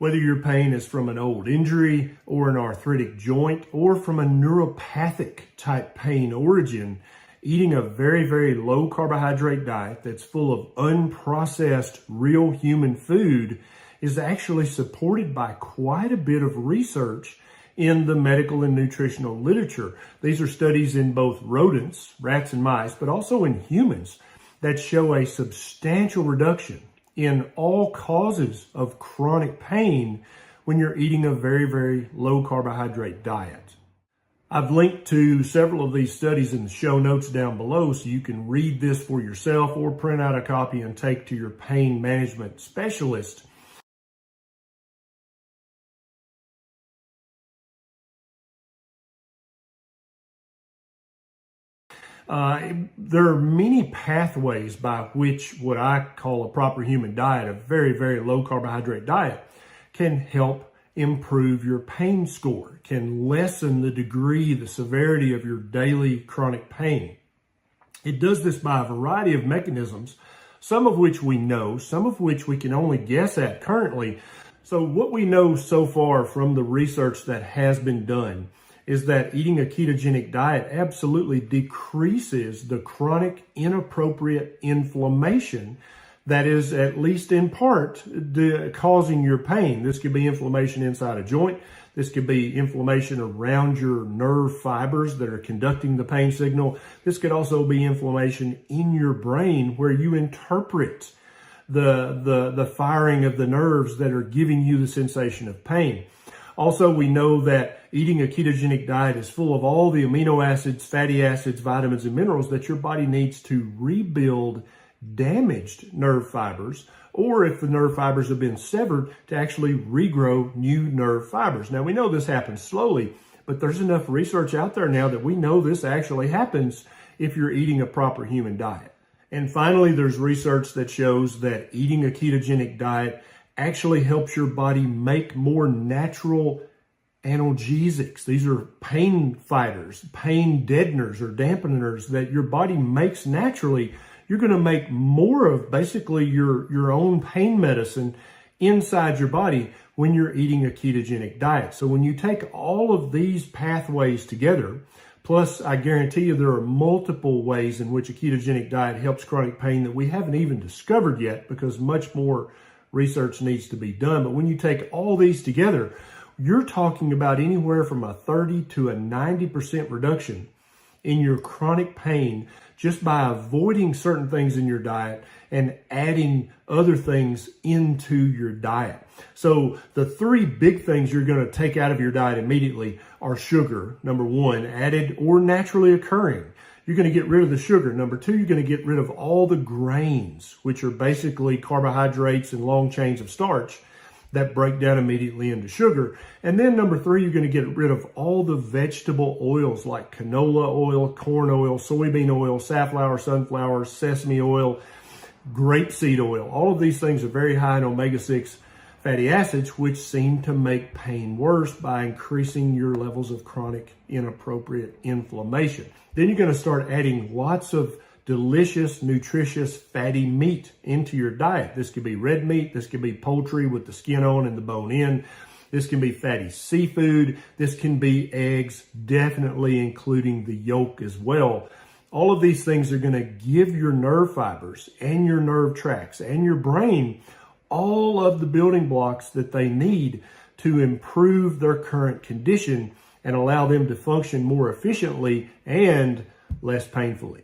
Whether your pain is from an old injury or an arthritic joint or from a neuropathic type pain origin, eating a very, very low carbohydrate diet that's full of unprocessed real human food is actually supported by quite a bit of research in the medical and nutritional literature. These are studies in both rodents, rats and mice, but also in humans that show a substantial reduction in all causes of chronic pain when you're eating a very, very low carbohydrate diet. I've linked to several of these studies in the show notes down below so you can read this for yourself or print out a copy and take to your pain management specialist. There are many pathways by which what I call a proper human diet, a very, very low carbohydrate diet, can help improve your pain score, can lessen the degree, the severity of your daily chronic pain. It does this by a variety of mechanisms, some of which we know, some of which we can only guess at currently. So what we know so far from the research that has been done is that eating a ketogenic diet absolutely decreases the chronic inappropriate inflammation that is, at least in part, causing your pain. This could be inflammation inside a joint. This could be inflammation around your nerve fibers that are conducting the pain signal. This could also be inflammation in your brain where you interpret the firing of the nerves that are giving you the sensation of pain. Also, we know that eating a ketogenic diet is full of all the amino acids, fatty acids, vitamins, and minerals that your body needs to rebuild damaged nerve fibers, or if the nerve fibers have been severed, to actually regrow new nerve fibers. Now, we know this happens slowly, but there's enough research out there now that we know this actually happens if you're eating a proper human diet. And finally, there's research that shows that eating a ketogenic diet actually helps your body make more natural analgesics. These are pain fighters, pain deadeners or dampeners that your body makes naturally. You're going to make more of basically your own pain medicine inside your body when you're eating a ketogenic diet. So when you take all of these pathways together, plus I guarantee you there are multiple ways in which a ketogenic diet helps chronic pain that we haven't even discovered yet because much more research needs to be done. But when you take all these together, you're talking about anywhere from a 30 to a 90% reduction in your chronic pain just by avoiding certain things in your diet and adding other things into your diet. So the three big things you're going to take out of your diet immediately are sugar, number one, added or naturally occurring. You're going to get rid of the sugar. Number two, you're going to get rid of all the grains, which are basically carbohydrates and long chains of starch that break down immediately into sugar. And then number three, you're going to get rid of all the vegetable oils like canola oil, corn oil, soybean oil, safflower, sunflower, sesame oil, grapeseed oil. All of these things are very high in omega-6 fatty acids, which seem to make pain worse by increasing your levels of chronic inappropriate inflammation. Then you're going to start adding lots of delicious, nutritious, fatty meat into your diet. This could be red meat. This could be poultry with the skin on and the bone in. This can be fatty seafood. This can be eggs, definitely including the yolk as well. All of these things are going to give your nerve fibers and your nerve tracts and your brain all of the building blocks that they need to improve their current condition and allow them to function more efficiently and less painfully.